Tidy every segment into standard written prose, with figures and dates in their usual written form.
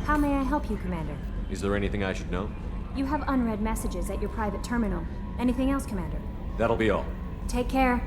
How may I help you, Commander? Is there anything I should know? You have unread messages at your private terminal. Anything else, Commander? That'll be all. Take care.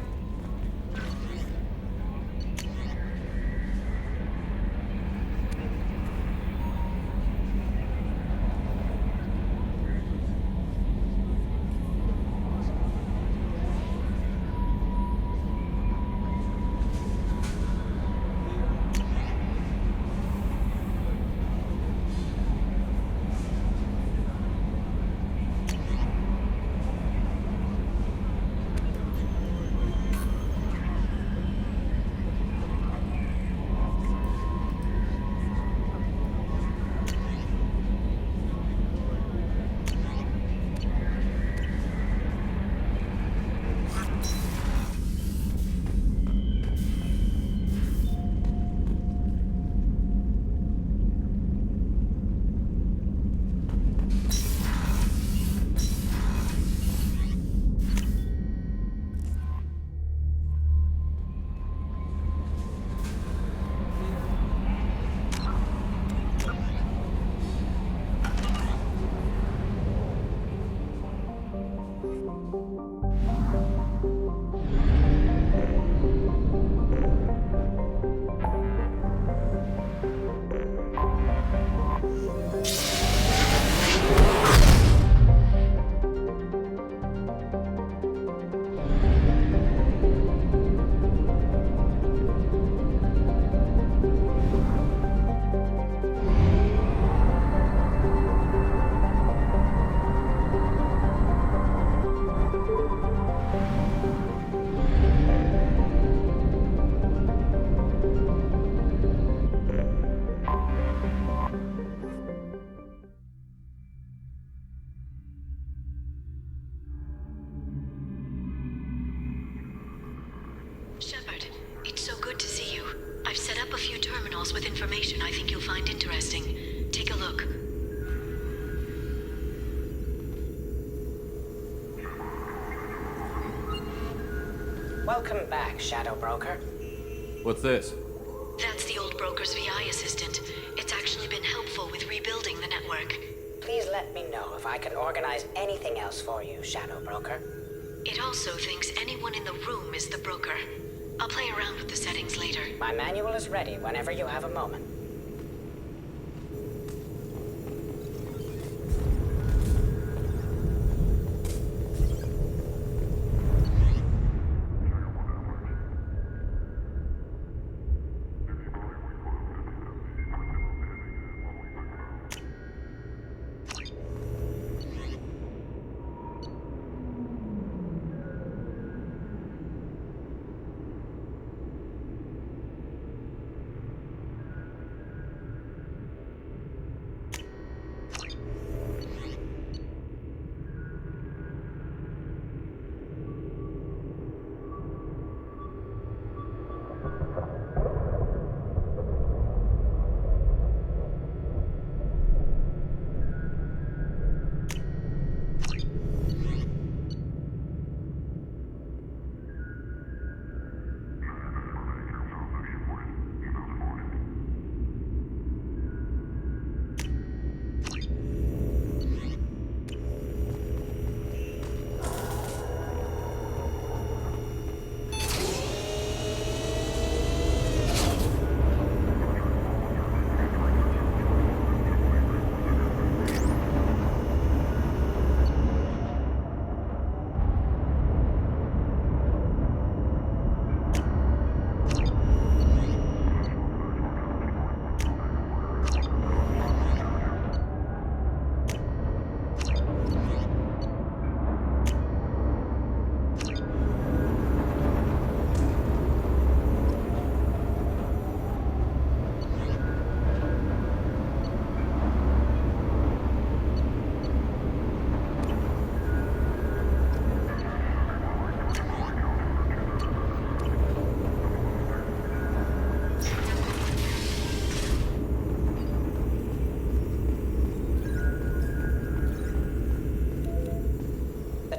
Shepard, it's so good to see you. I've set up a few terminals with information I think you'll find interesting. Take a look. Welcome back, Shadow Broker. What's this? That's the old broker's VI assistant. It's actually been helpful with rebuilding the network. Please let me know if I can organize anything else for you, Shadow Broker. It also thinks anyone in the room is the broker. I'll play around with the settings later. My manual is ready whenever you have a moment.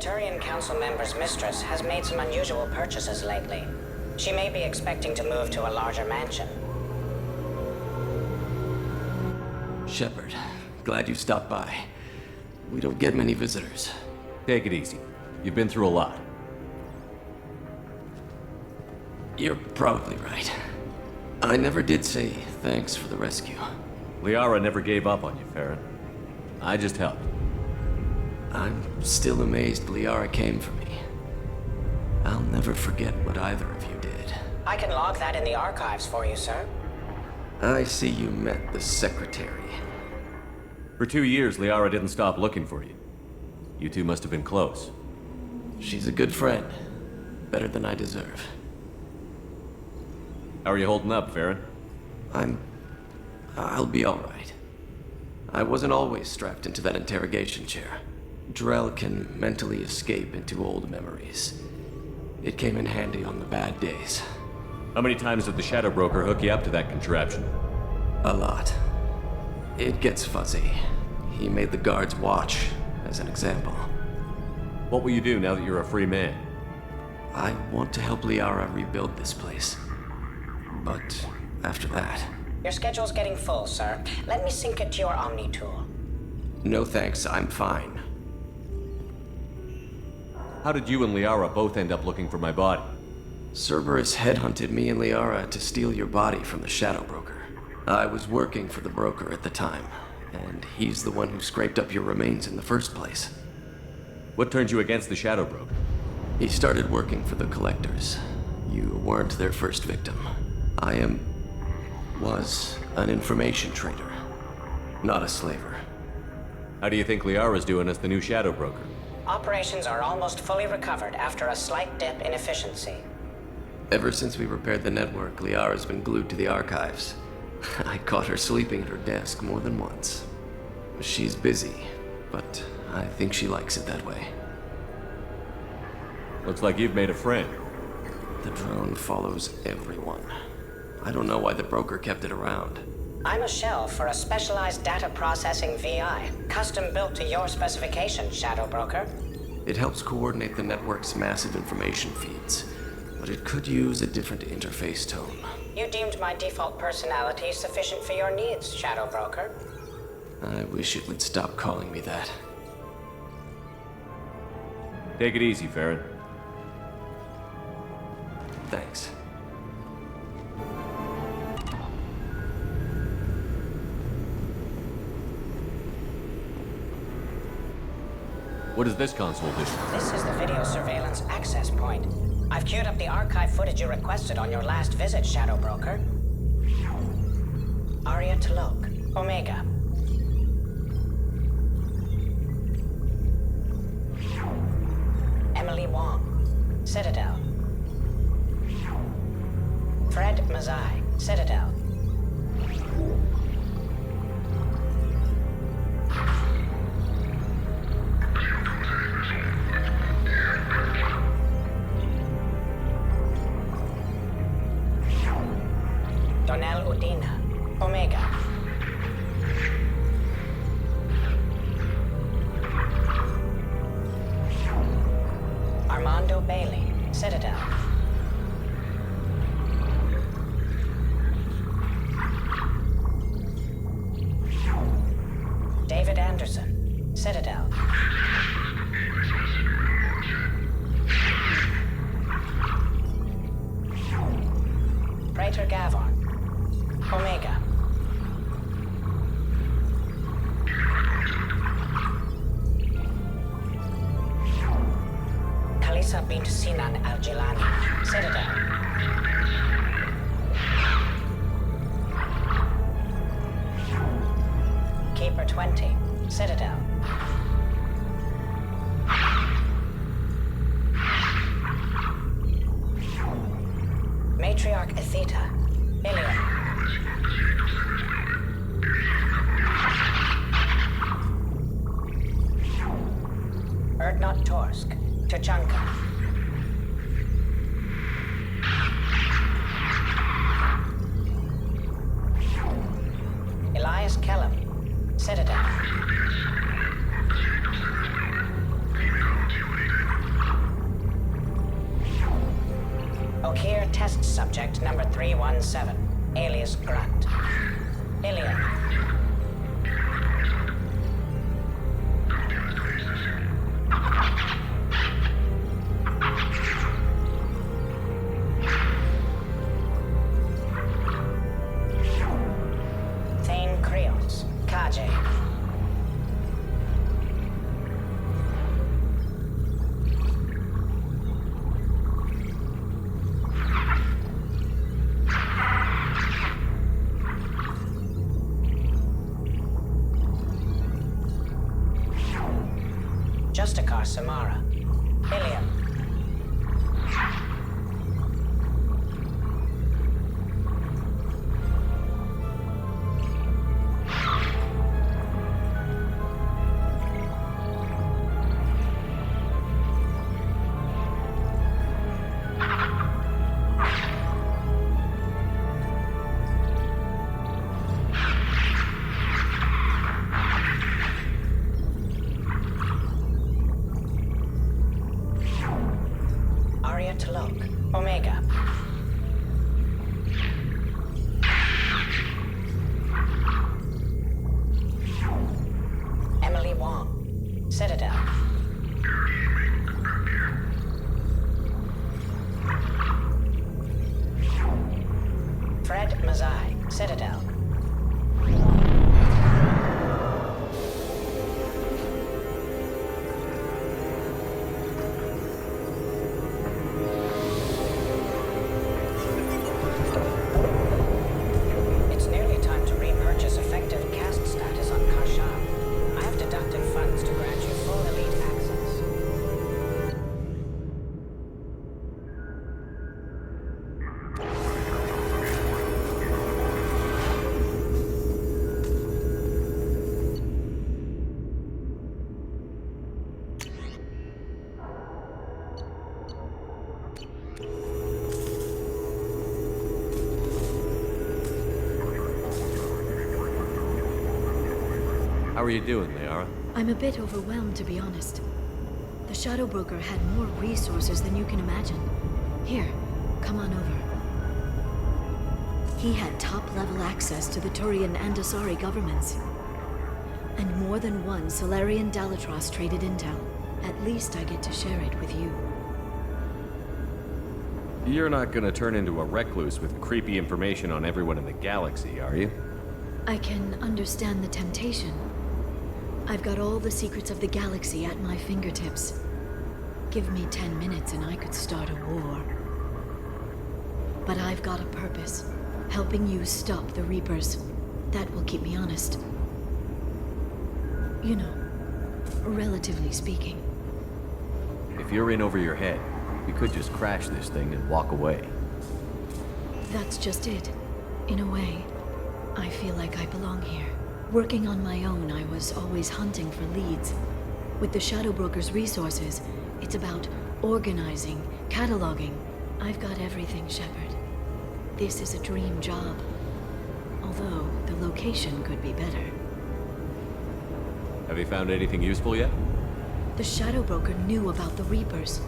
Turian Council member's mistress has made some unusual purchases lately. She may be expecting to move to a larger mansion. Shepard, glad you stopped by. We don't get many visitors. Take it easy. You've been through a lot. You're probably right. I never did say thanks for the rescue. Liara never gave up on you, Farron. I just helped. I'm still amazed Liara came for me. I'll never forget what either of you did. I can log that in the archives for you, sir. I see you met the secretary. For 2 years, Liara didn't stop looking for you. You two must have been close. She's a good friend. Better than I deserve. How are you holding up, Farron? I'll be all right. I wasn't always strapped into that interrogation chair. Drell can mentally escape into old memories. It came in handy on the bad days. How many times did the Shadow Broker hook you up to that contraption? A lot. It gets fuzzy. He made the guards watch, as an example. What will you do now that you're a free man? I want to help Liara rebuild this place. But after that... Your schedule's getting full, sir. Let me sync it to your Omni tool. No thanks, I'm fine. How did you and Liara both end up looking for my body? Cerberus headhunted me and Liara to steal your body from the Shadow Broker. I was working for the broker at the time, and he's the one who scraped up your remains in the first place. What turned you against the Shadow Broker? He started working for the Collectors. You weren't their first victim. Was an information trader, not a slaver. How do you think Liara's doing as the new Shadow Broker? Operations are almost fully recovered after a slight dip in efficiency. Ever since we repaired the network, Liara's been glued to the archives. I caught her sleeping at her desk more than once. She's busy, but I think she likes it that way. Looks like you've made a friend. The drone follows everyone. I don't know why the broker kept it around. I'm a shell for a specialized data processing VI, custom built to your specifications, Shadow Broker. It helps coordinate the network's massive information feeds, but it could use a different interface tone. You deemed my default personality sufficient for your needs, Shadow Broker. I wish it would stop calling me that. Take it easy, Farron. Thanks. What does this console do? This is the video surveillance access point. I've queued up the archive footage you requested on your last visit, Shadow Broker. Arya T'Loak, Omega. Emily Wong, Citadel. Fred Mazai, Citadel. Donnell Udina, Omega. Armando Bailey, Citadel. David Anderson, Citadel. Praetor Gavon, Omega. Kalisa bint Sinan Al-Jilani, Citadel. Keeper 20, Citadel. Matriarch Atheta, Ilium. Erdnot Torsk, Tuchanka. Elias Kellum, Citadel. Okir test subject number 317, alias Grunt. Ilium. just across Samara. Ilium. Omega. Emily Wong, Citadel. Fred Mazai, Citadel. How are you doing, Liara? I'm a bit overwhelmed, to be honest. The Shadow Broker had more resources than you can imagine. Here, come on over. He had top-level access to the Turian and Asari governments. And more than one Solarian Dalatros traded intel. At least I get to share it with you. You're not gonna turn into a recluse with creepy information on everyone in the galaxy, are you? I can understand the temptation. I've got all the secrets of the galaxy at my fingertips. Give me 10 minutes and I could start a war. But I've got a purpose. Helping you stop the Reapers. That will keep me honest. You know, relatively speaking. If you're in over your head, you could just crash this thing and walk away. That's just it. In a way, I feel like I belong here. Working on my own, I was always hunting for leads. With the Shadow Broker's resources, it's about organizing, cataloging. I've got everything, Shepard. This is a dream job. Although, the location could be better. Have you found anything useful yet? The Shadow Broker knew about the Reapers.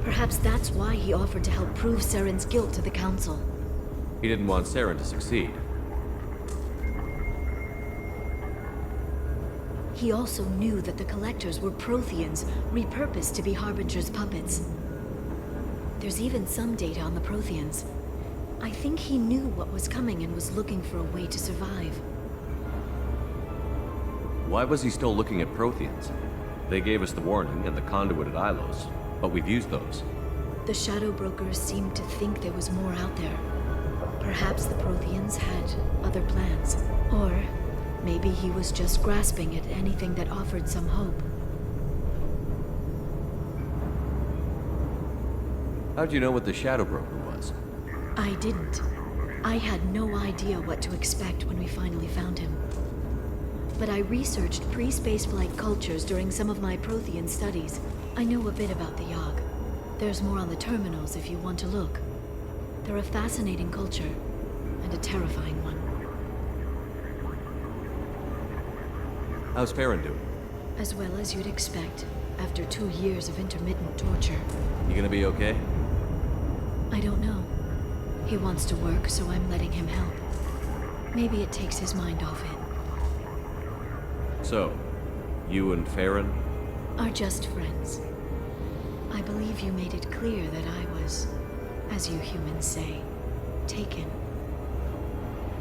Perhaps that's why he offered to help prove Saren's guilt to the Council. He didn't want Saren to succeed. He also knew that the Collectors were Protheans, repurposed to be Harbinger's puppets. There's even some data on the Protheans. I think he knew what was coming and was looking for a way to survive. Why was he still looking at Protheans? They gave us the warning and the conduit at Ilos, but we've used those. The Shadow Brokers seemed to think there was more out there. Perhaps the Protheans had other plans. Or maybe he was just grasping at anything that offered some hope. How'd you know what the Shadow Broker was? I didn't. I had no idea what to expect when we finally found him. But I researched pre-spaceflight cultures during some of my Prothean studies. I know a bit about the Yogg. There's more on the terminals if you want to look. They're a fascinating culture, and a terrifying one. How's Farron doing? As well as you'd expect, after 2 years of intermittent torture. You gonna be okay? I don't know. He wants to work, so I'm letting him help. Maybe it takes his mind off it. So, you and Farron? Are just friends. I believe you made it clear that I was, as you humans say, taken.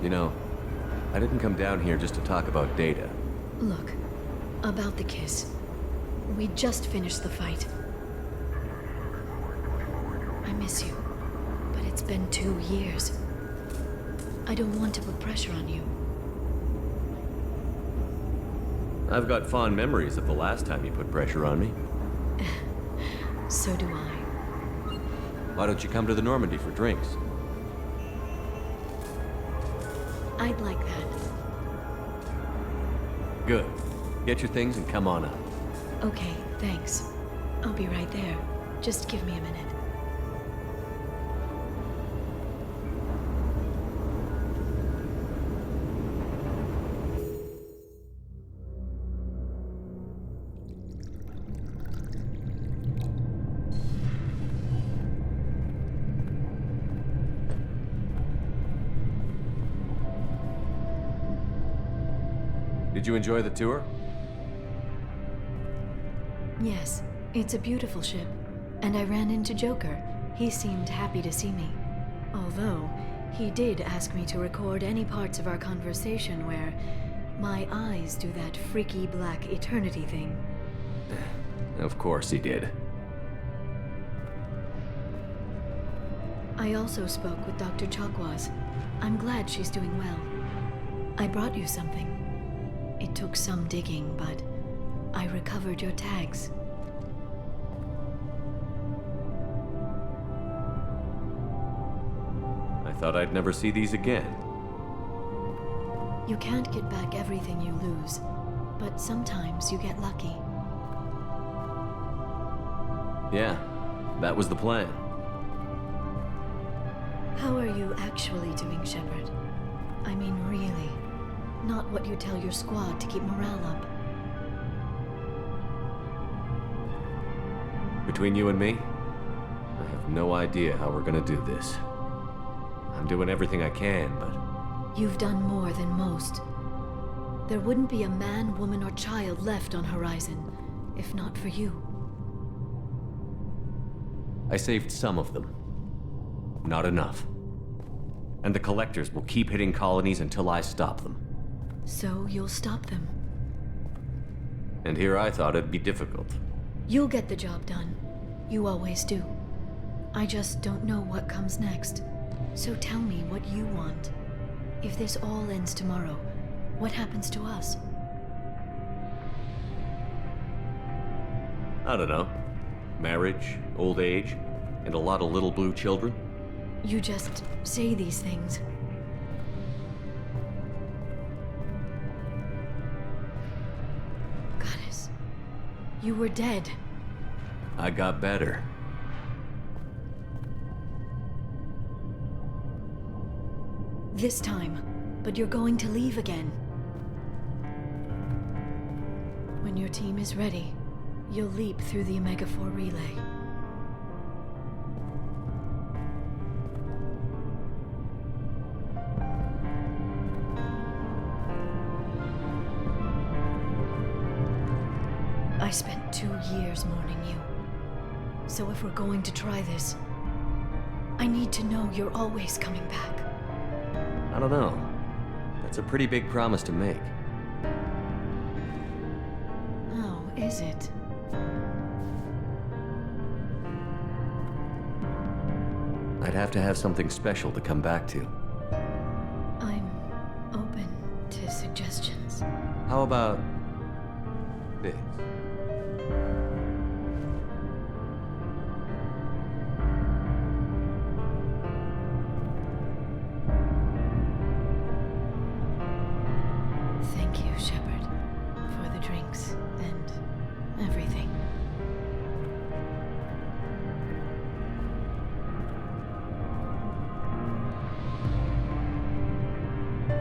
You know, I didn't come down here just to talk about data. Look, about the kiss. We just finished the fight. I miss you, but it's been 2 years. I don't want to put pressure on you. I've got fond memories of the last time you put pressure on me. So do I. Why don't you come to the Normandy for drinks? I'd like that. Good. Get your things and come on up. Okay, thanks. I'll be right there. Just give me a minute. Did you enjoy the tour? Yes, it's a beautiful ship. And I ran into Joker. He seemed happy to see me. Although, he did ask me to record any parts of our conversation where my eyes do that freaky black eternity thing. Of course he did. I also spoke with Dr. Chakwas. I'm glad she's doing well. I brought you something. It took some digging, but I recovered your tags. I thought I'd never see these again. You can't get back everything you lose, but sometimes you get lucky. Yeah, that was the plan. How are you actually doing, Shepard? I mean, really. Not what you tell your squad to keep morale up. Between you and me, I have no idea how we're gonna do this. I'm doing everything I can, but... You've done more than most. There wouldn't be a man, woman, or child left on Horizon, if not for you. I saved some of them. Not enough. And the collectors will keep hitting colonies until I stop them. So you'll stop them. And here I thought it'd be difficult. You'll get the job done. You always do. I just don't know what comes next. So tell me what you want. If this all ends tomorrow, what happens to us? I don't know. Marriage, old age, and a lot of little blue children. You just say these things. Goddess, you were dead. I got better. This time, but you're going to leave again. When your team is ready, you'll leap through the Omega-4 relay. I spent 2 years mourning you. So if we're going to try this, I need to know you're always coming back. I don't know. That's a pretty big promise to make. Oh, is it? I'd have to have something special to come back to. I'm open to suggestions. How about this? Thank you, Shepard, for the drinks and everything.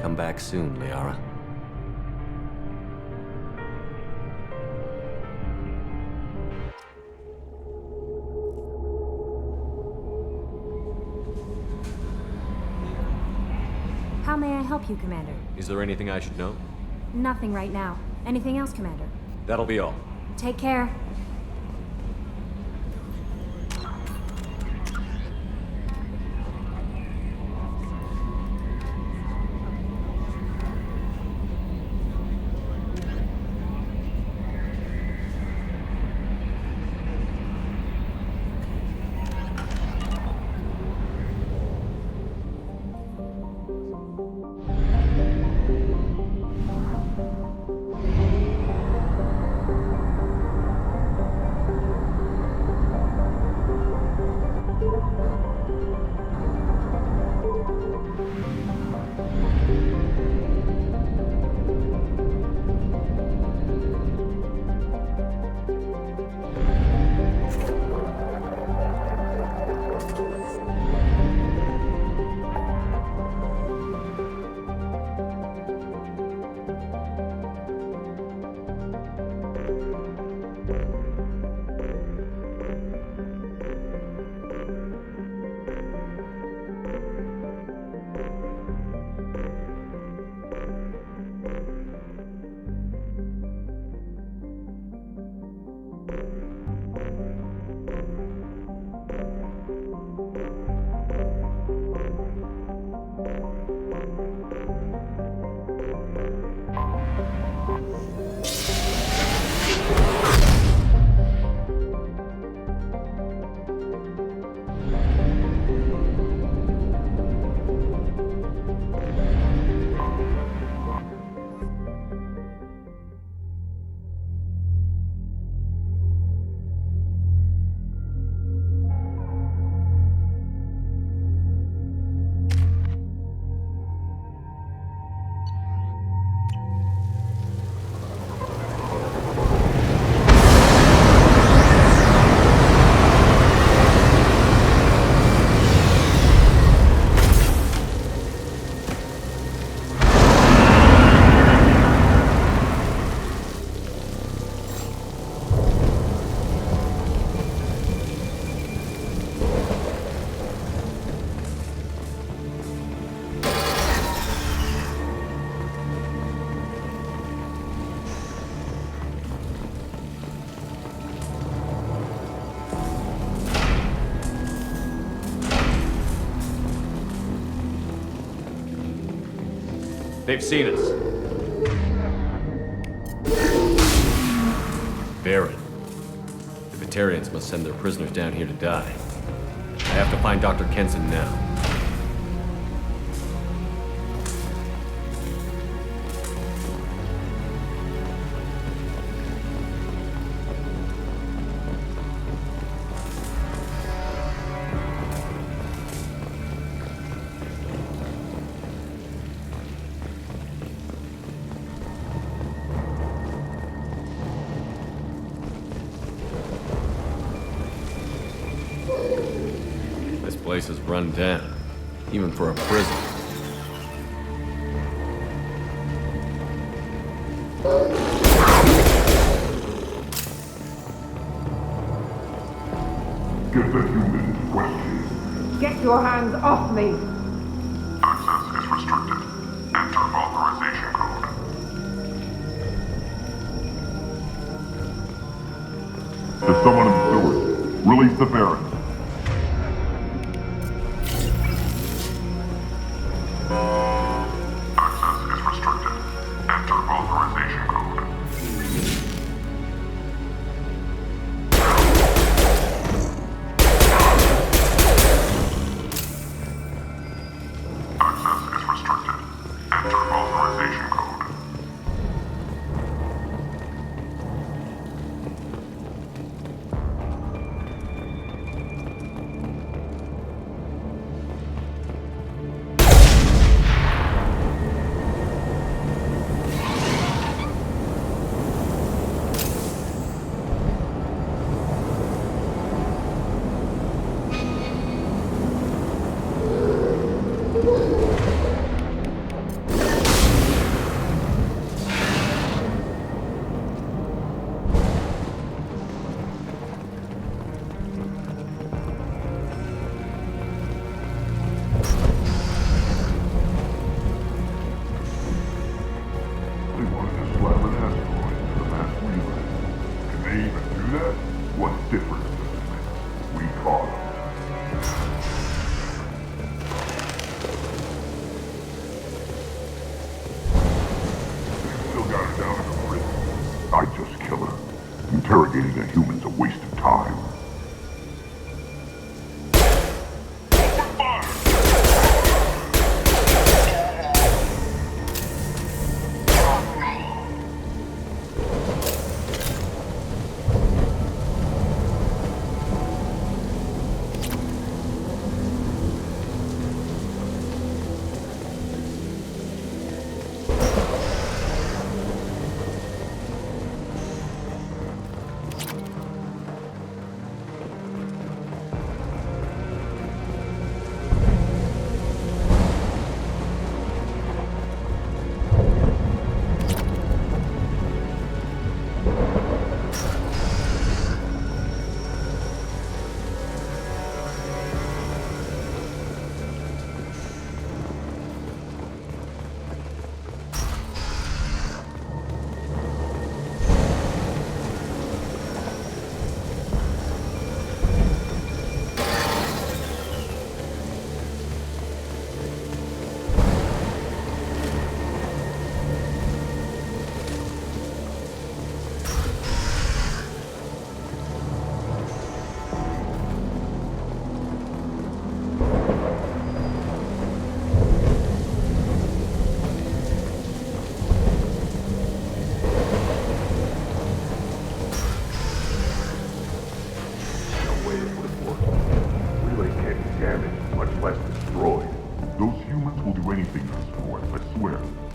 Come back soon, Liara. How may I help you, Commander? Is there anything I should know? Nothing right now. Anything else, Commander? That'll be all. Take care. They've seen us. Baron. The Batarians must send their prisoners down here to die. I have to find Dr. Kenson now. This place is run down, even for a prison. Get the human questions. Get your hands off me! Access is restricted. Enter authorization code. There's someone in the sewers. Release the Baron. Access is restricted. Enter authorization code. Access is restricted. Enter authorization code. They wanted to slap an asteroid into the mass relay. Can they even do that? What difference does it make? We caught them. They still got her down in the prison. I'd just kill her. Interrogating a human's a waste of time.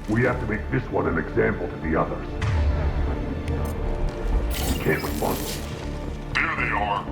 We have to make this one an example to the others. We can't respond. There they are.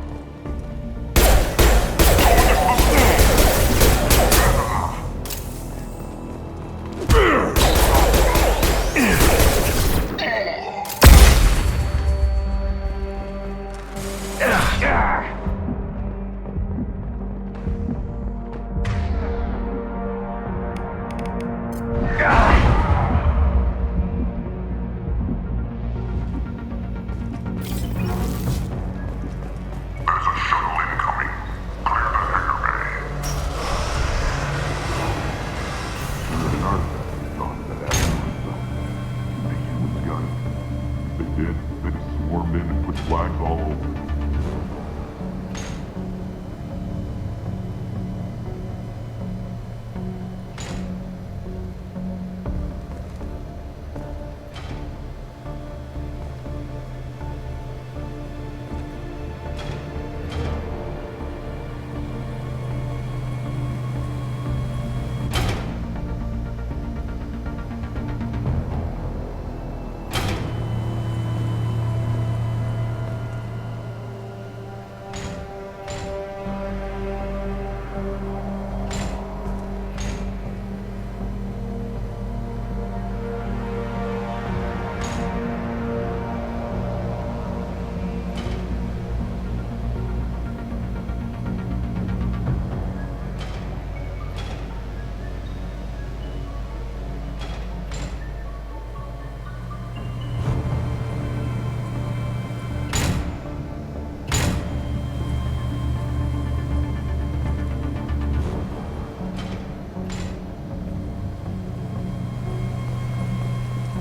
flags all over.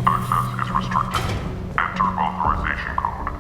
Access is restricted. Enter authorization code.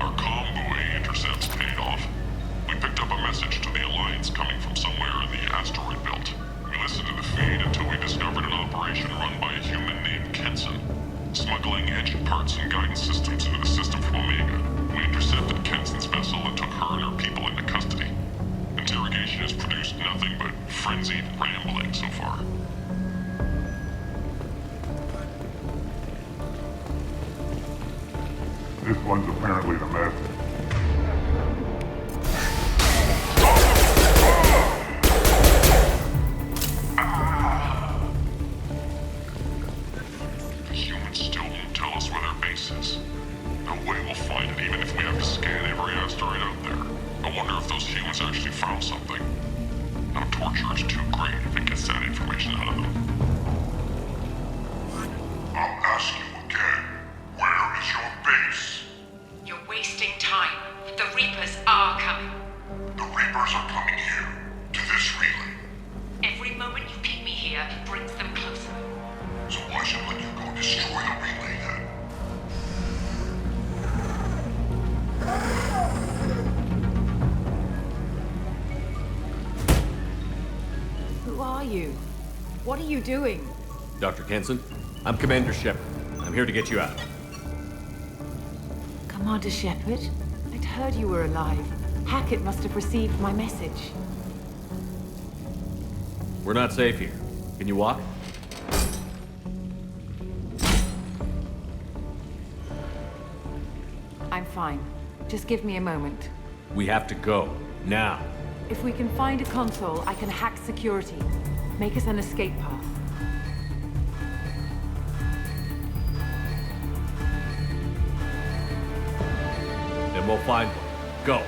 Our comm buoy intercepts paid off. We picked up a message to the Alliance coming from somewhere in the asteroid belt. We listened to the feed until we discovered an operation run by a human named Kenson, smuggling engine parts and guidance systems into the system from Omega. We intercepted Kenson's vessel and took her and her people into custody. Interrogation has produced nothing but frenzied rambling so far. This one's apparently the message. The humans still won't tell us where their base is. No way we'll find it even if we have to scan every asteroid out there. I wonder if those humans actually found something. Now torture is too great if it gets that information out of them. I'll ask you again. Where is your base? You're wasting time. The Reapers are coming. The Reapers are coming here. To this relay. Every moment you keep me here brings them closer. So why should I let you go destroy the relay then? Who are you? What are you doing? Dr. Kenson, I'm Commander Shepard. I'm here to get you out. Commander Shepard? I'd heard you were alive. Hackett must have received my message. We're not safe here. Can you walk? I'm fine. Just give me a moment. We have to go. Now. If we can find a console, I can hack security. Make us an escape path. Then we'll find one. Go.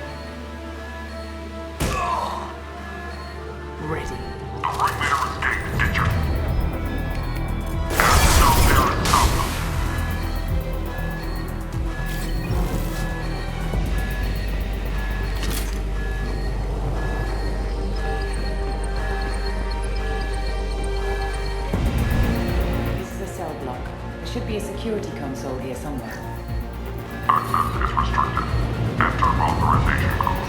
Ready. The ringleader escaped, did you? Go there and stop them. This is a cell block. There should be a security console here somewhere. Access is restricted. Enter authorization code.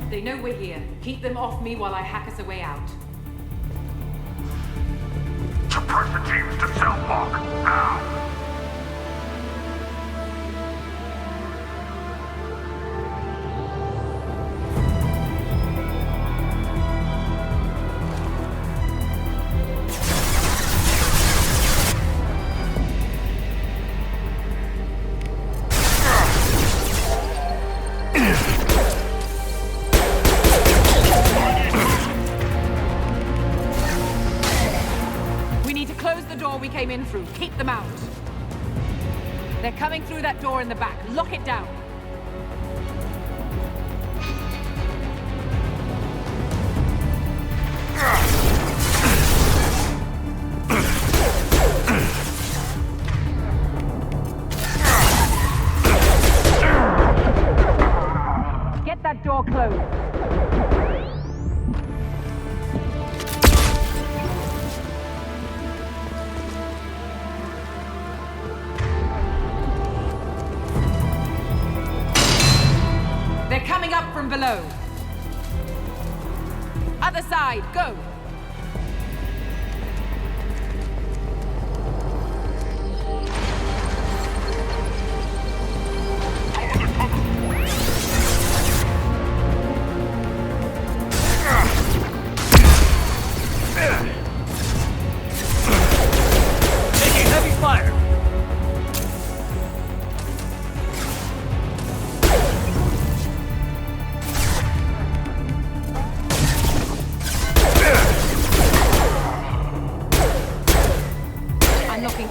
They know we're here. Keep them off me while I hack us a way out. Suppress the teams to cell block, now! Came in through. Keep them out. They're coming through that door in the back. Lock it down. Get that door closed. Coming up from below. Other side, go! Taking heavy fire!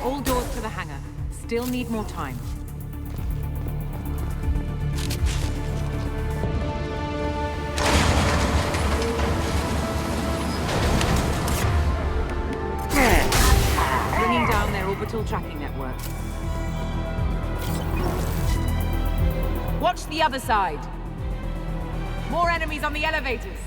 All doors to the hangar. Still need more time. Bringing down their orbital tracking network. Watch the other side. More enemies on the elevators.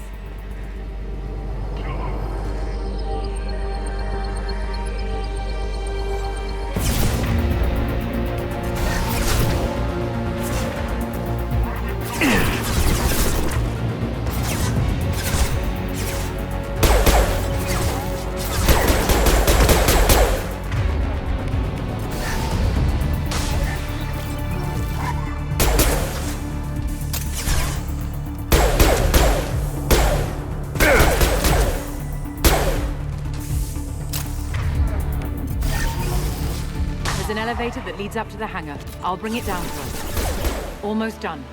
There's an elevator that leads up to the hangar. I'll bring it down for us. Almost done.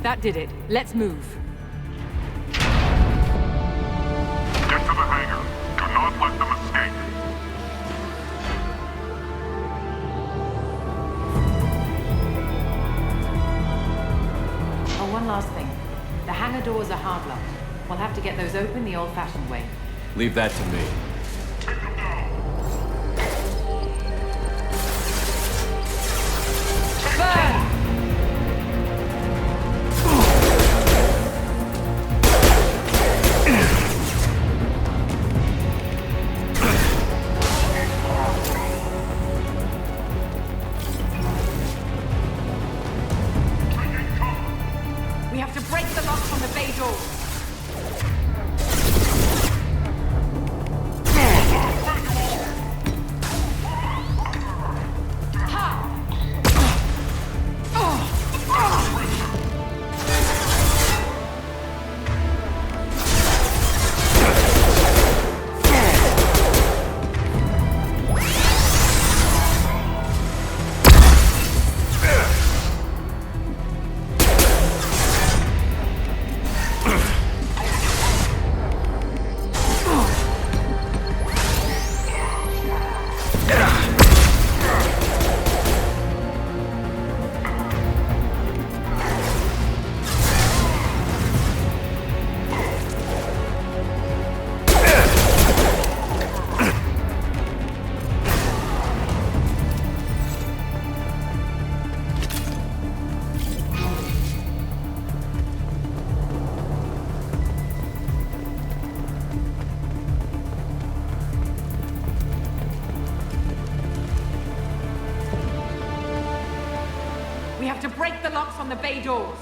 That did it. Let's move. Get to the hangar. Do not let them escape. Oh, one last thing. The hangar doors are hard locked. We'll have to get those open the old-fashioned way. Leave that to me. Burn! We have to break the lock on the bay door. We have to break the locks on the bay doors.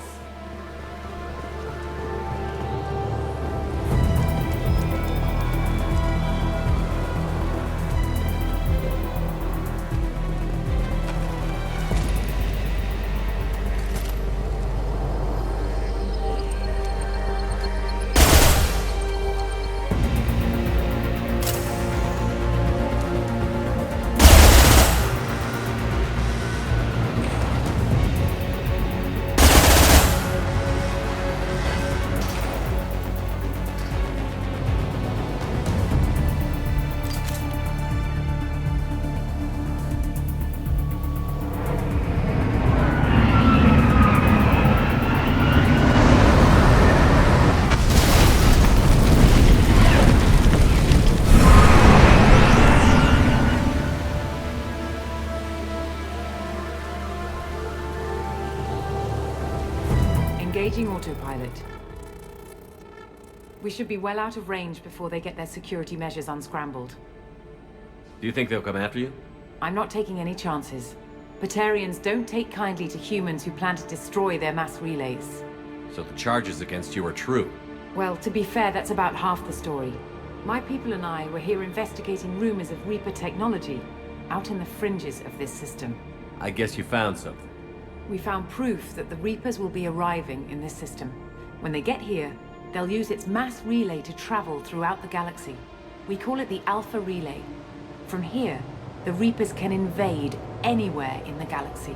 Engaging autopilot. We should be well out of range before they get their security measures unscrambled. Do you think they'll come after you? I'm not taking any chances. Batarians don't take kindly to humans who plan to destroy their mass relays. So the charges against you are true? Well, to be fair, that's about half the story. My people and I were here investigating rumors of Reaper technology, out in the fringes of this system. I guess you found something. We found proof that the Reapers will be arriving in this system. When they get here, they'll use its mass relay to travel throughout the galaxy. We call it the Alpha Relay. From here, the Reapers can invade anywhere in the galaxy.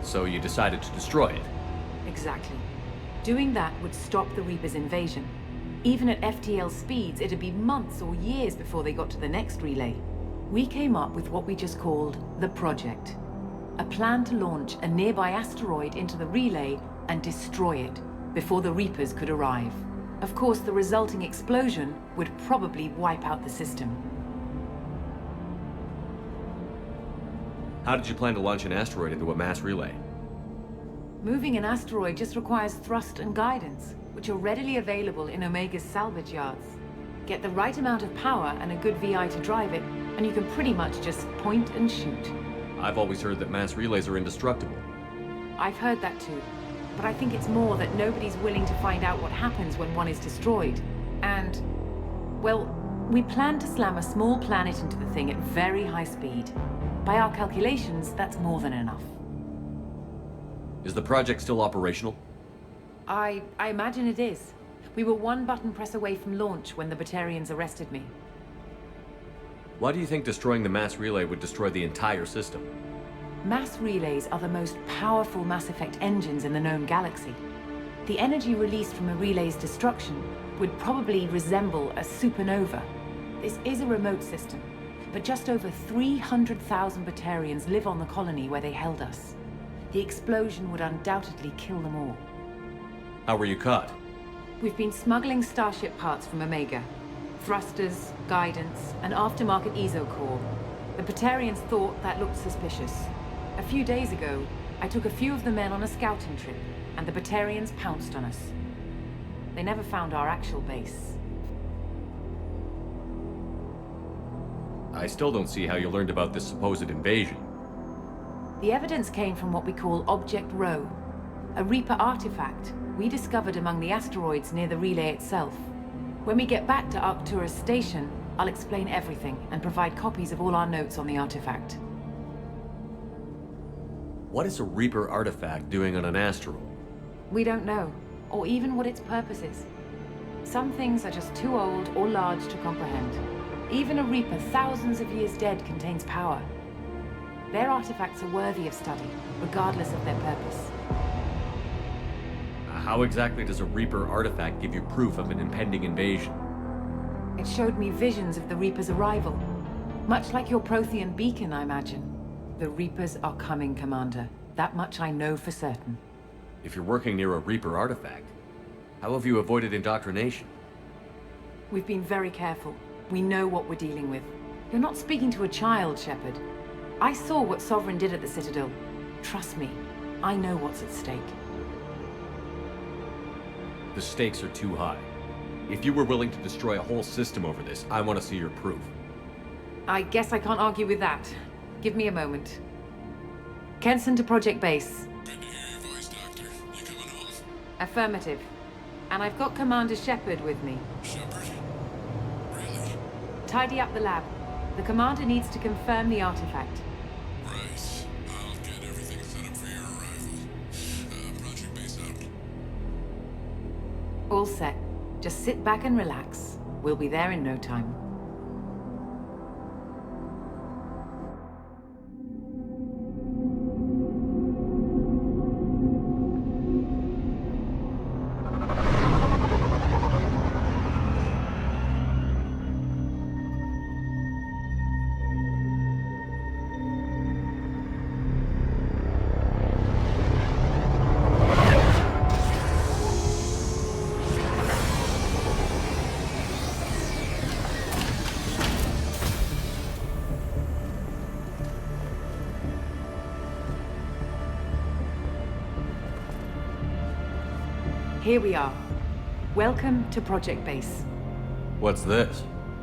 So you decided to destroy it? Exactly. Doing that would stop the Reapers' invasion. Even at FTL speeds, it'd be months or years before they got to the next relay. We came up with what we just called the Project. A plan to launch a nearby asteroid into the relay and destroy it before the Reapers could arrive. Of course, the resulting explosion would probably wipe out the system. How did you plan to launch an asteroid into a mass relay? Moving an asteroid just requires thrust and guidance, which are readily available in Omega's salvage yards. Get the right amount of power and a good VI to drive it, and you can pretty much just point and shoot. I've always heard that mass relays are indestructible. I've heard that too, but I think it's more that nobody's willing to find out what happens when one is destroyed. And, well, we plan to slam a small planet into the thing at very high speed. By our calculations, that's more than enough. Is the project still operational? I imagine it is. We were one button press away from launch when the Batarians arrested me. Why do you think destroying the mass relay would destroy the entire system? Mass relays are the most powerful Mass Effect engines in the known galaxy. The energy released from a relay's destruction would probably resemble a supernova. This is a remote system, but just over 300,000 Batarians live on the colony where they held us. The explosion would undoubtedly kill them all. How were you caught? We've been smuggling Starship parts from Omega. Thrusters, guidance, and aftermarket ESO core. The Batarians thought that looked suspicious. A few days ago, I took a few of the men on a scouting trip, and the Batarians pounced on us. They never found our actual base. I still don't see how you learned about this supposed invasion. The evidence came from what we call Object Rho, a Reaper artifact we discovered among the asteroids near the relay itself. When we get back to Arcturus Station, I'll explain everything and provide copies of all our notes on the artifact. What is a Reaper artifact doing on an asteroid? We don't know, or even what its purpose is. Some things are just too old or large to comprehend. Even a Reaper thousands of years dead contains power. Their artifacts are worthy of study, regardless of their purpose. How exactly does a Reaper artifact give you proof of an impending invasion? It showed me visions of the Reaper's arrival. Much like your Prothean beacon, I imagine. The Reapers are coming, Commander. That much I know for certain. If you're working near a Reaper artifact, how have you avoided indoctrination? We've been very careful. We know what we're dealing with. You're not speaking to a child, Shepard. I saw what Sovereign did at the Citadel. Trust me, I know what's at stake. The stakes are too high. If you were willing to destroy a whole system over this, I want to see your proof. I guess I can't argue with that. Give me a moment. Kenson to Project Base. Affirmative. And I've got Commander Shepard with me. Shepard? Really? Tidy up the lab. The Commander needs to confirm the artifact. Right. I'll get everything set up for your arrival. Project base out. All set. Just sit back and relax. We'll be there in no time. Here we are. Welcome to Project Base. What's this?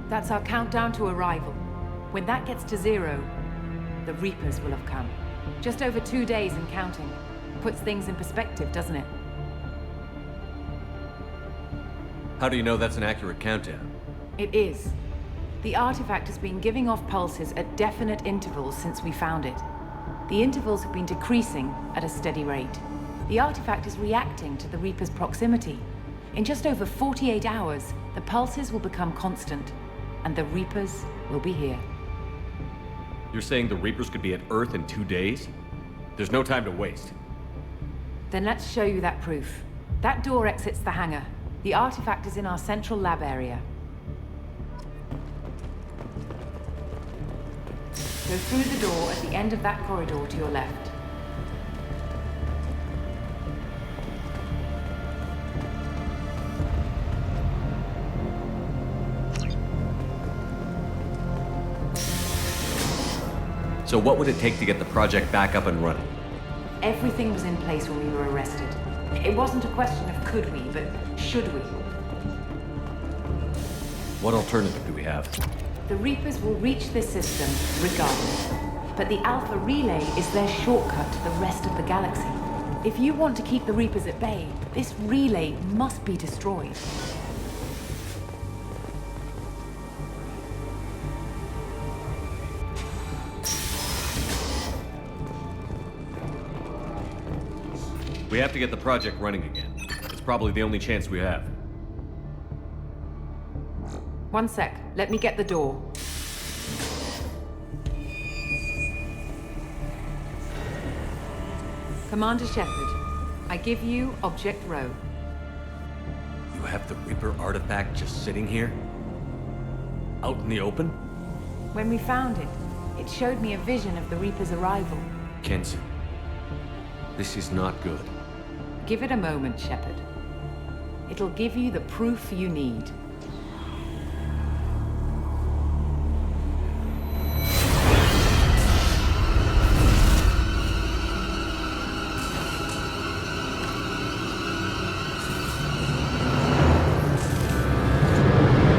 That's our countdown to arrival. When that gets to 0, the Reapers will have come. Just over 2 days and counting. Puts things in perspective, doesn't it? How do you know that's an accurate countdown? It is. The artifact has been giving off pulses at definite intervals since we found it. The intervals have been decreasing at a steady rate. The artifact is reacting to the Reaper's proximity. In just over 48 hours, the pulses will become constant, and the Reapers will be here. You're saying the Reapers could be at Earth in 2 days? There's no time to waste. Then let's show you that proof. That door exits the hangar. The artifact is in our central lab area. Go through the door at the end of that corridor to your left. So what would it take to get the project back up and running? Everything was in place when we were arrested. It wasn't a question of could we, but should we. What alternative do we have? The Reapers will reach this system regardless. But the Alpha Relay is their shortcut to the rest of the galaxy. If you want to keep the Reapers at bay, this relay must be destroyed. We have to get the project running again. It's probably the only chance we have. One sec. Let me get the door. Commander Shepard, I give you Object Row. You have the Reaper artifact just sitting here? Out in the open? When we found it, it showed me a vision of the Reaper's arrival. Kenzie, this is not good. Give it a moment, Shepard. It'll give you the proof you need.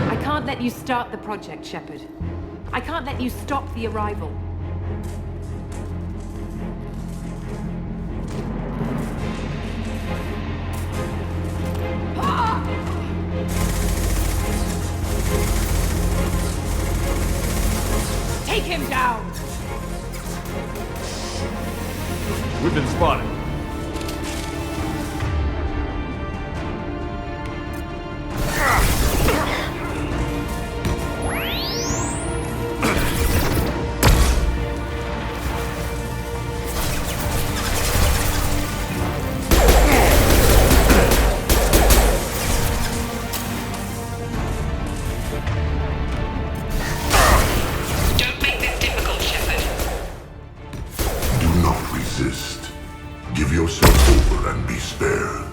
I can't let you start the project, Shepard. I can't let you stop the arrival. Take him down! We've been spotted. Give yourself over and be spared.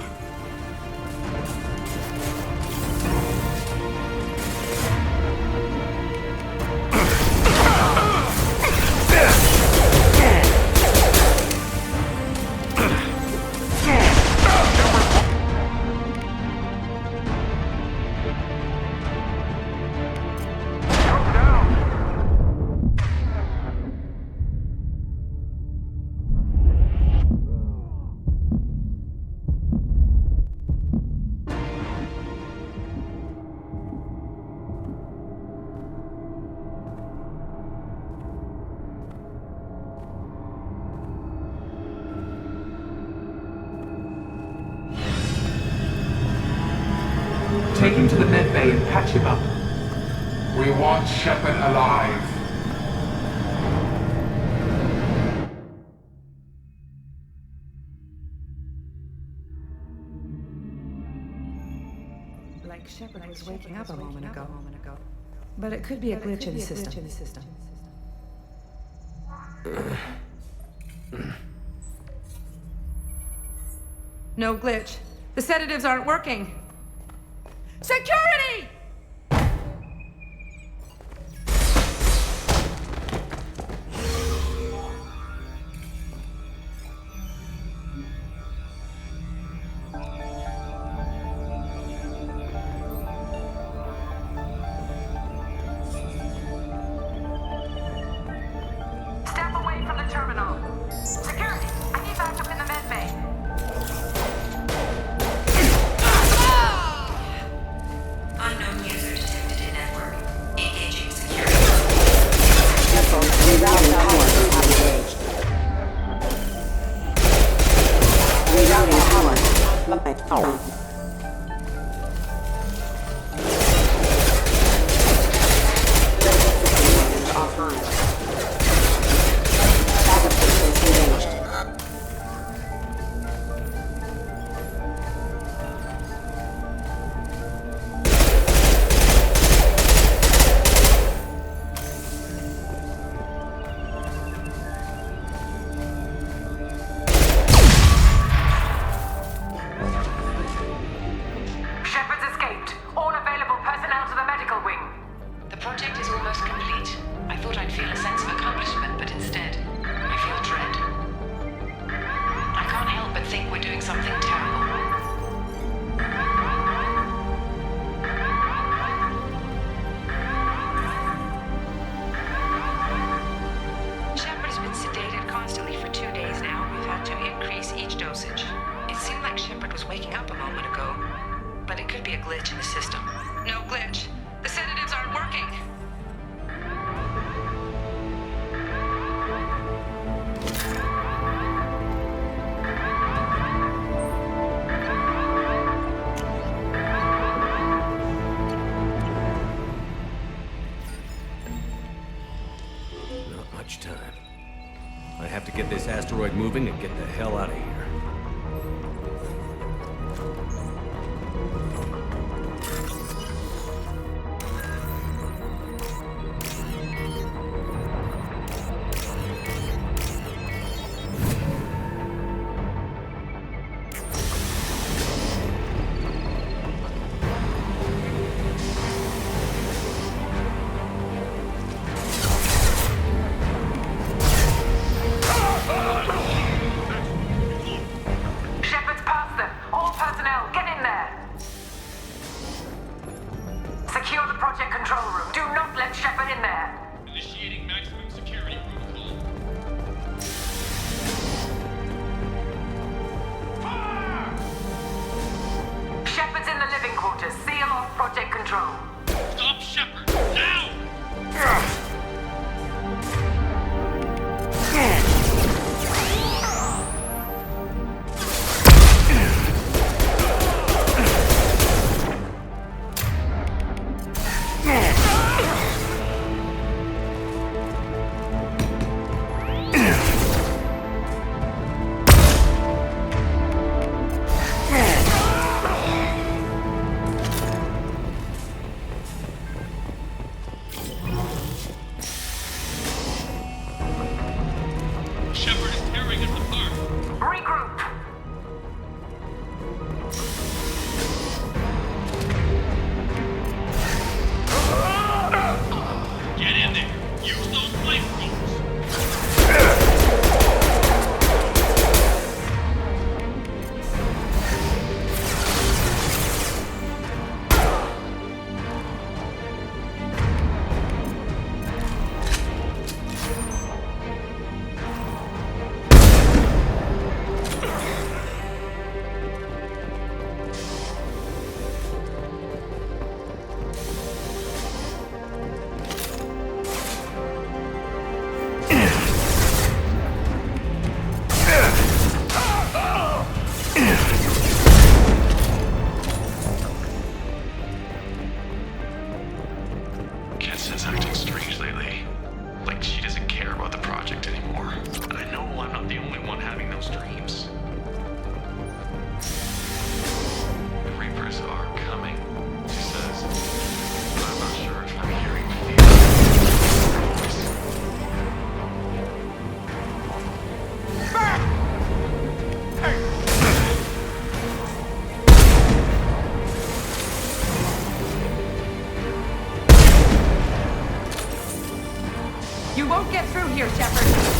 take him to the med bay and patch him up. We want Shepard alive. Like Shepard was waking up a moment ago. But it could be a glitch in the system. No glitch. The sedatives aren't working. Security! Step away from the terminal. Security, I need backup in the med bay. Unknown user detected in network. Engaging security. Rerouting power engaged. Rerouting power. Offline. Backup systems engaged. Shepard's escaped. All available personnel to the medical wing. The project is almost complete. I thought I'd feel a sense of accomplishment, but instead, I feel dread. I can't help but think we're doing something terrible. Shepard has been sedated constantly for 2 days now. We've had to increase each dosage. It seemed like Shepard was waking up a moment ago, but it could be a glitch in the system. No glitch. The sedatives aren't working. Not much time. I have to get this asteroid moving and get the hell out of here. Shepard's past them. All personnel, get in there. Secure the project control room. Do not let Shepard in there. Initiating maximum security protocol. Shepard's in the living quarters. Seal off project control. Stop Shepard! Now! won't get through here, Shepard.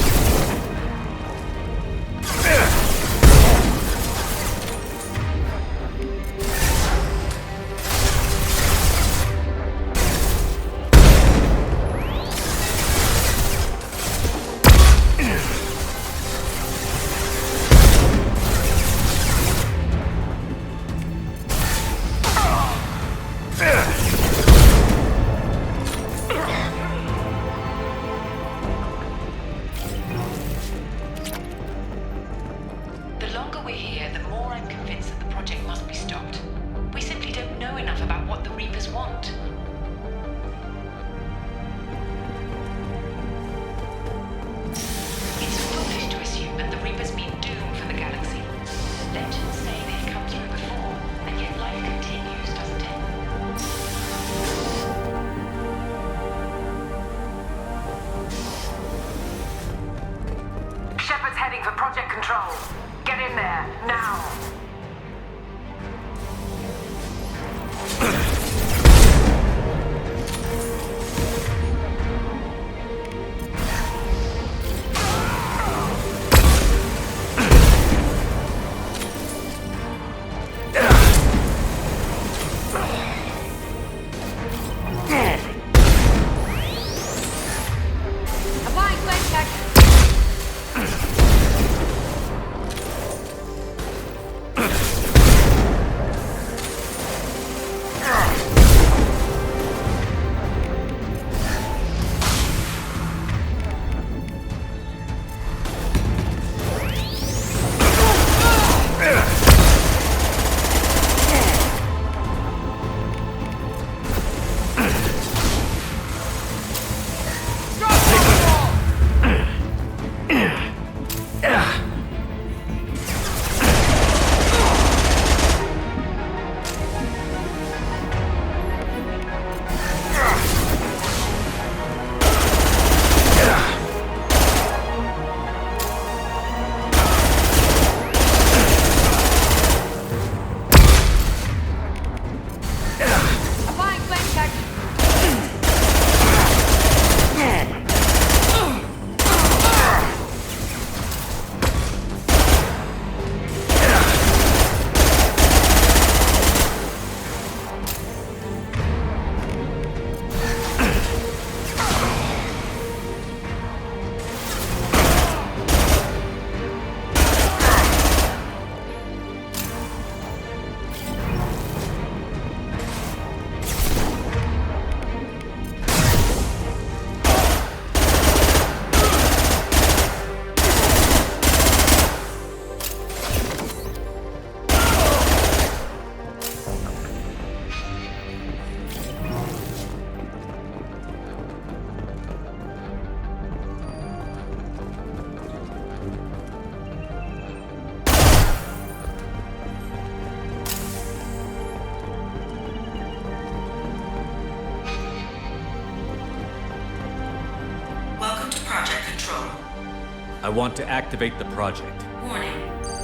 I want to activate the project. Warning.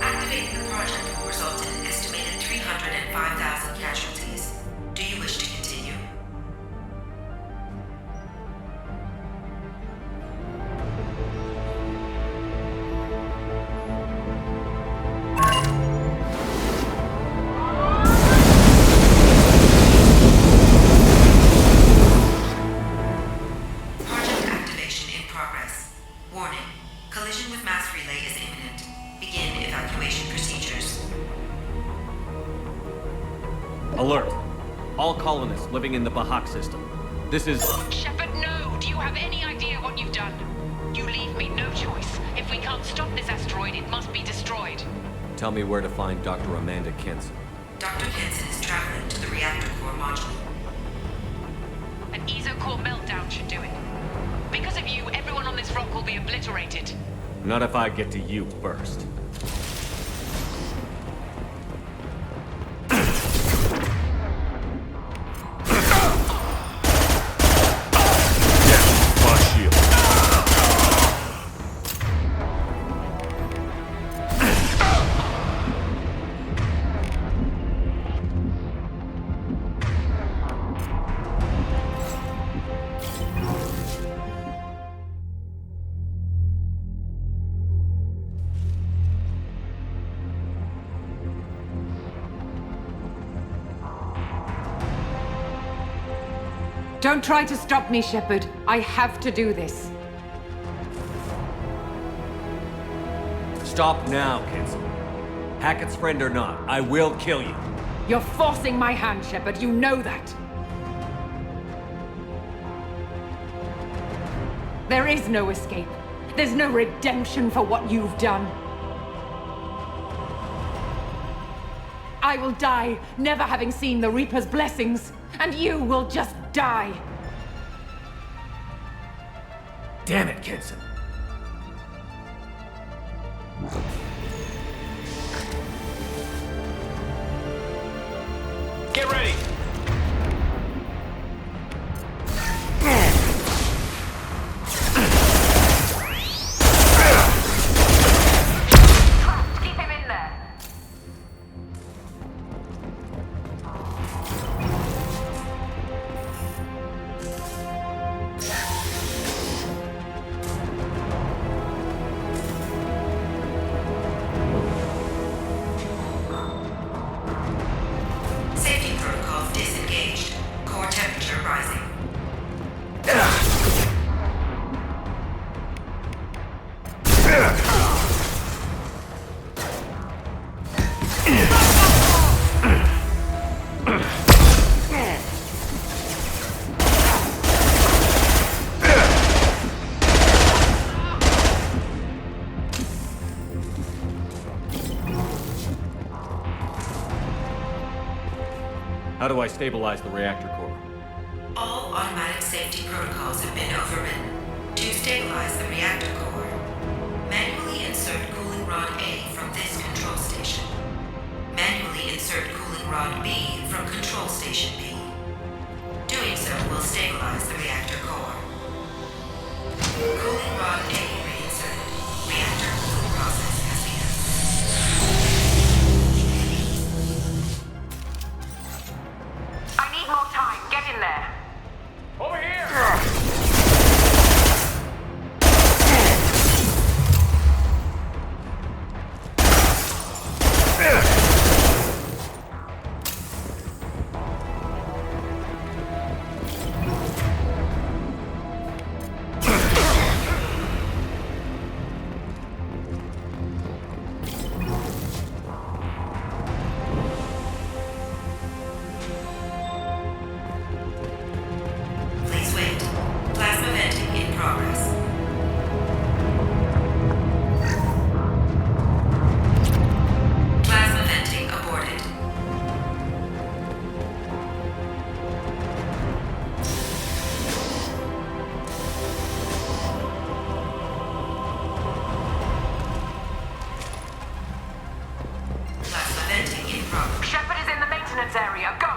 Activating the project will result in an estimated 305,000 casualties. Do you wish to continue? Project activation in progress. Warning. Collision with mass relay is imminent. Begin evacuation procedures. Alert! All colonists living in the Bahak system. This is... Shepard, no! Do you have any idea what you've done? You leave me no choice. If we can't stop this asteroid, it must be destroyed. Tell me where to find Dr. Amanda Kenson. Dr. Kenson is traveling to the reactor core module. An ESO-core meltdown should do it. Because of you, everyone on this rock will be obliterated. Not if I get to you first. Don't try to stop me, Shepard. I have to do this. Stop now, Kenson. Hackett's friend or not, I will kill you. You're forcing my hand, Shepard. You know that. There is no escape. There's no redemption for what you've done. I will die, never having seen the Reaper's blessings, and you will just die. Damn it, Kenson. Get ready! Keep him in there. Safety protocols disengaged. Core temperature rising. How do I stabilize the reactor core? All automatic safety protocols have been overridden. To stabilize the reactor core, manually insert cooling rod A from this control station. Manually insert cooling rod B from control station B. Doing so will stabilize the reactor core. Cooling rod A reinserted. Reactor cooling process has begun. I need more time. Get in there. Over here! Please wait. Plasma venting in progress. Plasma venting aborted. Plasma venting in progress. Shepard is in the maintenance area. Go.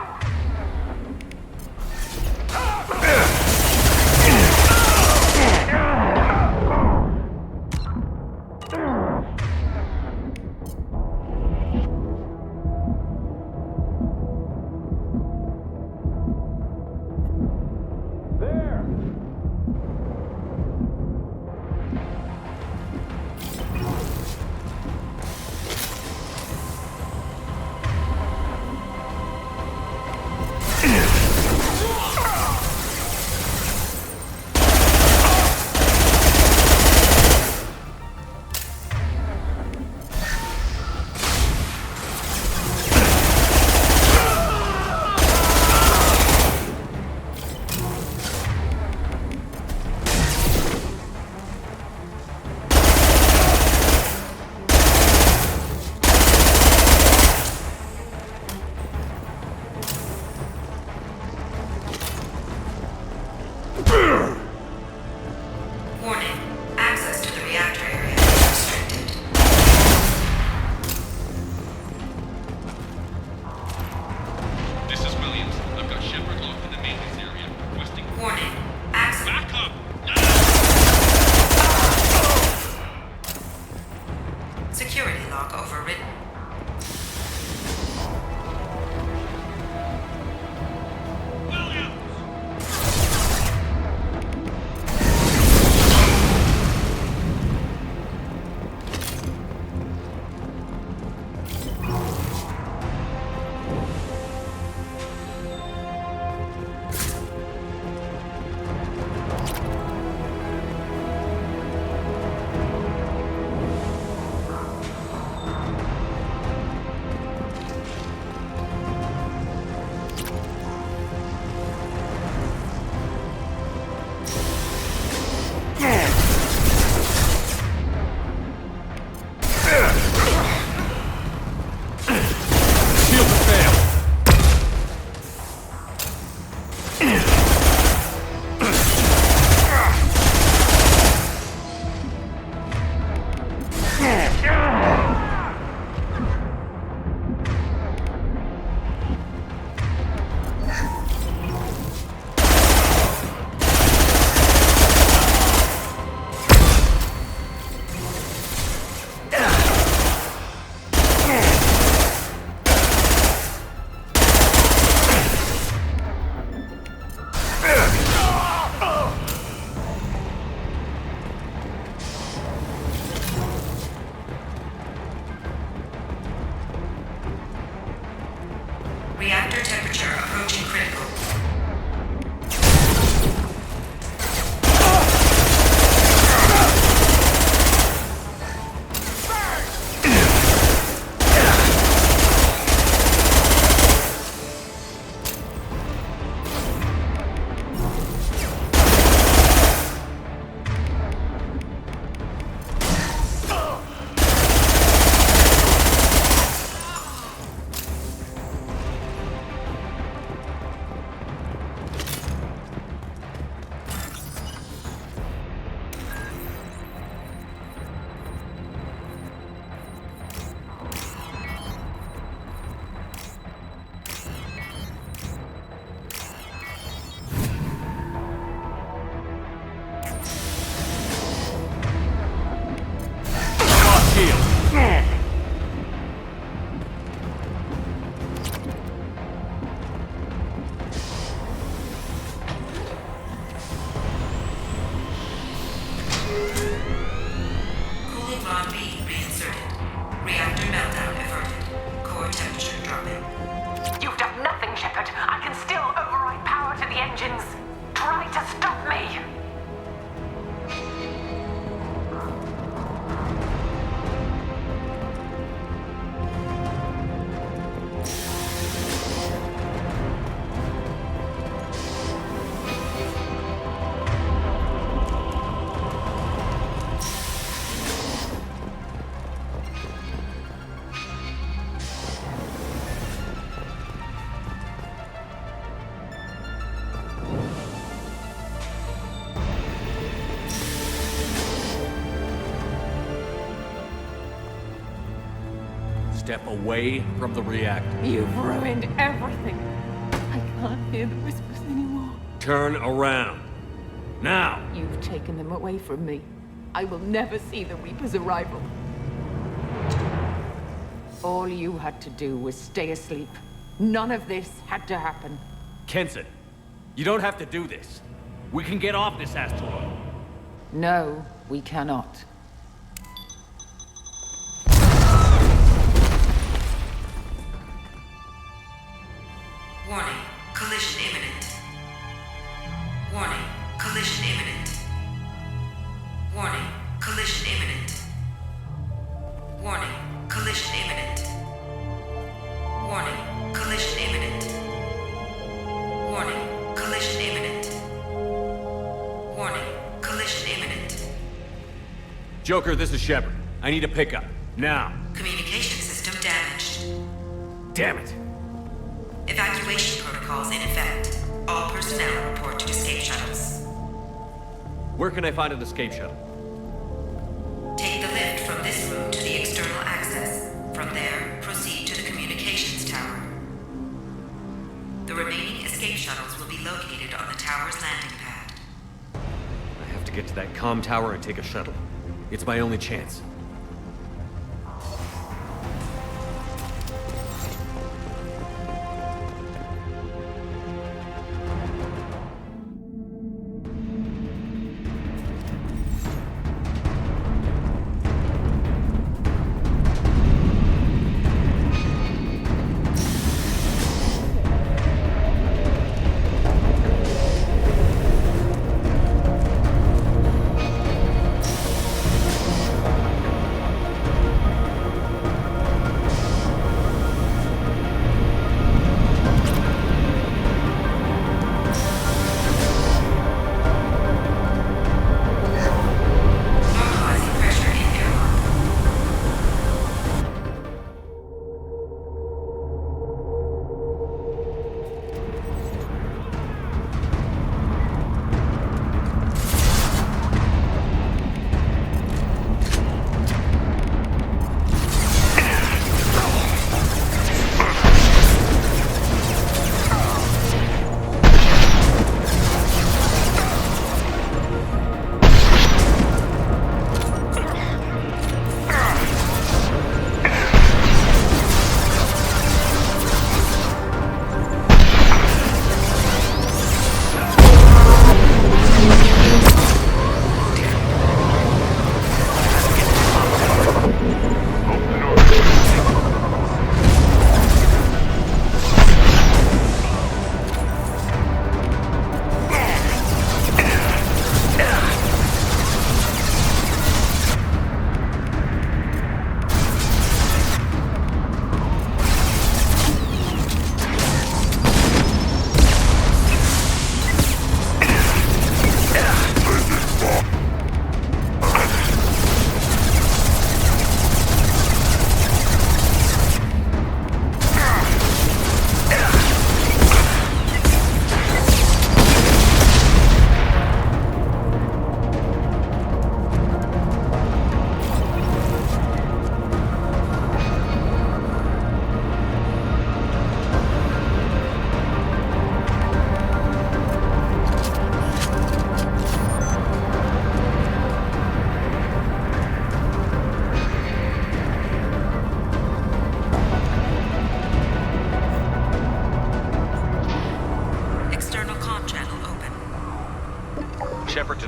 Reactor temperature approaching critical. Step away from the reactor. You've ruined everything. I can't hear the whispers anymore. Turn around. Now! You've taken them away from me. I will never see the Reaper's arrival. All you had to do was stay asleep. None of this had to happen. Kenson, you don't have to do this. We can get off this asteroid. No, we cannot. Warning, collision imminent. Warning, collision imminent. Warning, collision imminent. Warning, collision imminent. Warning, collision imminent. Warning, collision imminent. Warning, collision imminent. Joker, this is Shepard. I need a pickup. Now. Communication system damaged. Damn it. Evacuation protocols in effect. All personnel report to escape shuttles. Where can I find an escape shuttle? Take the lift from this room to the external access. From there, proceed to the communications tower. The remaining escape shuttles will be located on the tower's landing pad. I have to get to that comm tower and take a shuttle. It's my only chance.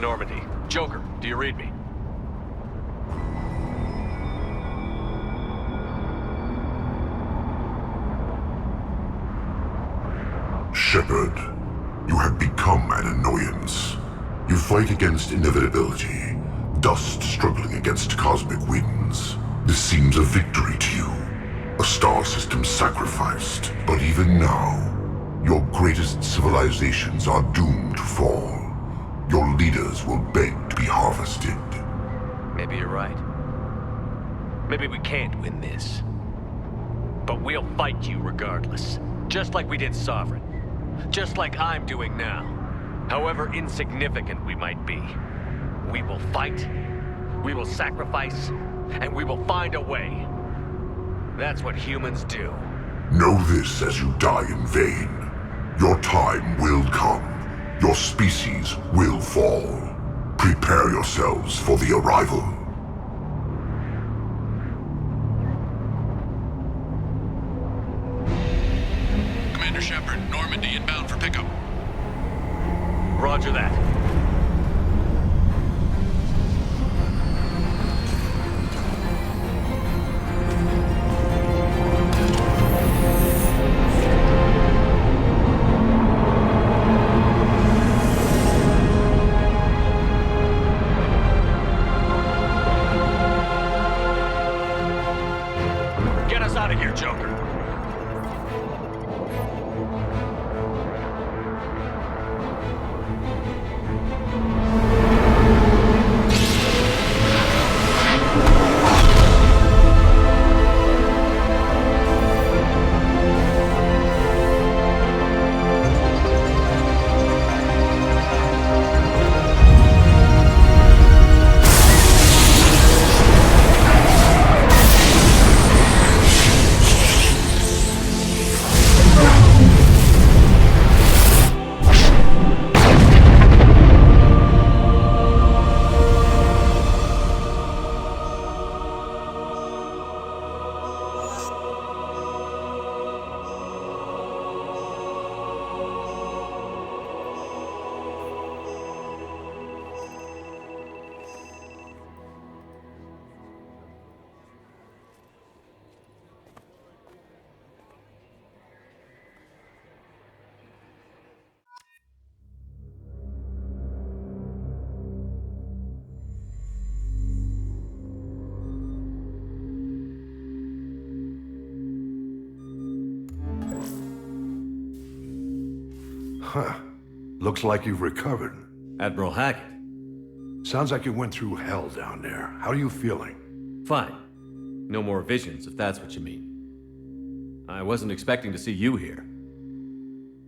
Normandy. Joker, do you read me? Shepard, you have become an annoyance. You fight against inevitability, dust struggling against cosmic winds. This seems a victory to you, a star system sacrificed. But even now, your greatest civilizations are doomed to fall. Your leaders will beg to be harvested. Maybe you're right. Maybe we can't win this. But we'll fight you regardless. Just like we did Sovereign. Just like I'm doing now. However insignificant we might be. We will fight, we will sacrifice, and we will find a way. That's what humans do. Know this as you die in vain. Your time will come. Your species will fall. Prepare yourselves for the arrival. Commander Shepard, Normandy inbound for pickup. Roger that. Get us out of here, Joker. Huh. Looks like you've recovered. Admiral Hackett. Sounds like you went through hell down there. How are you feeling? Fine. No more visions, if that's what you mean. I wasn't expecting to see you here.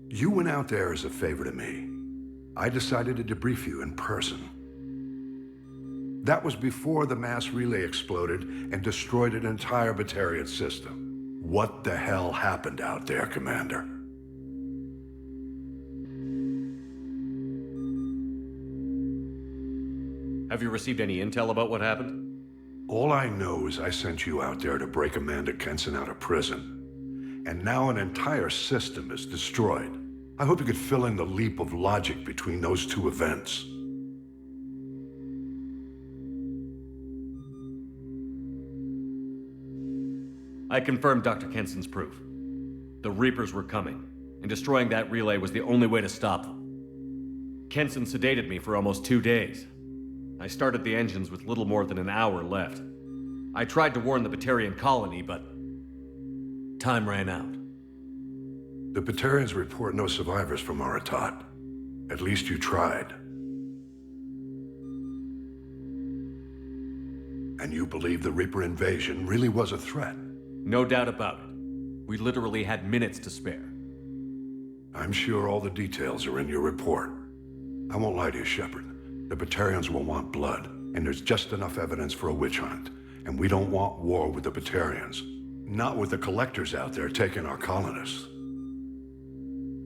You went out there as a favor to me. I decided to debrief you in person. That was before the mass relay exploded and destroyed an entire Batarian system. What the hell happened out there, Commander? Have you received any intel about what happened? All I know is I sent you out there to break Amanda Kenson out of prison. And now an entire system is destroyed. I hope you could fill in the leap of logic between those two events. I confirmed Dr. Kenson's proof. The Reapers were coming, and destroying that relay was the only way to stop them. Kenson sedated me for almost 2 days. I started the engines with little more than an hour left. I tried to warn the Batarian colony, but time ran out. The Batarians report no survivors from Aratat. At least you tried. And you believe the Reaper invasion really was a threat? No doubt about it. We literally had minutes to spare. I'm sure all the details are in your report. I won't lie to you, Shepard. The Batarians will want blood, and there's just enough evidence for a witch hunt. And we don't want war with the Batarians. Not with the collectors out there taking our colonists.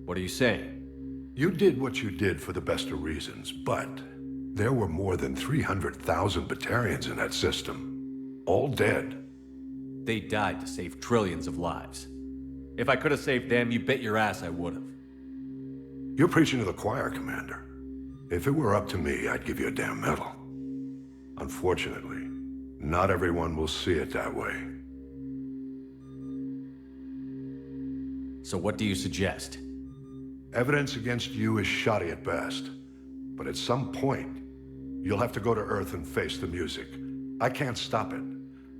What are you saying? You did what you did for the best of reasons, but there were more than 300,000 Batarians in that system. All dead. They died to save trillions of lives. If I could have saved them, you bet your ass I would have. You're preaching to the choir, Commander. If it were up to me, I'd give you a damn medal. Unfortunately, not everyone will see it that way. So what do you suggest? Evidence against you is shoddy at best. But at some point, you'll have to go to Earth and face the music. I can't stop it,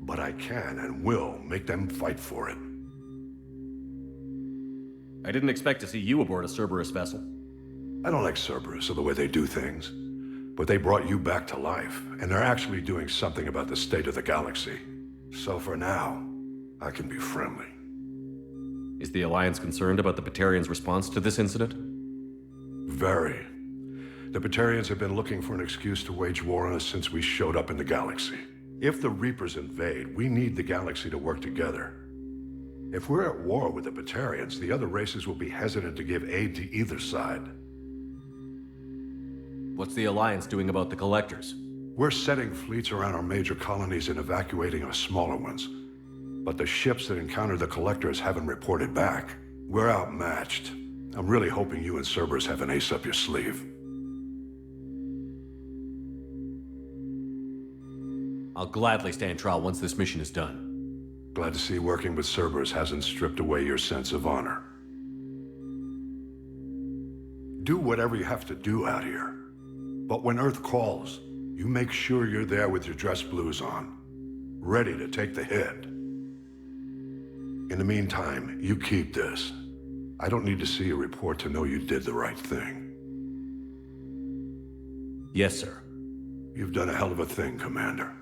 but I can and will make them fight for it. I didn't expect to see you aboard a Cerberus vessel. I don't like Cerberus or the way they do things, but they brought you back to life, and they're actually doing something about the state of the galaxy. So for now, I can be friendly. Is the Alliance concerned about the Batarians' response to this incident? Very. The Batarians have been looking for an excuse to wage war on us since we showed up in the galaxy. If the Reapers invade, we need the galaxy to work together. If we're at war with the Batarians, the other races will be hesitant to give aid to either side. What's the Alliance doing about the Collectors? We're setting fleets around our major colonies and evacuating our smaller ones. But the ships that encounter the Collectors haven't reported back. We're outmatched. I'm really hoping you and Cerberus have an ace up your sleeve. I'll gladly stand trial once this mission is done. Glad to see working with Cerberus hasn't stripped away your sense of honor. Do whatever you have to do out here. But when Earth calls, you make sure you're there with your dress blues on, ready to take the hit. In the meantime, you keep this. I don't need to see a report to know you did the right thing. Yes, sir. You've done a hell of a thing, Commander.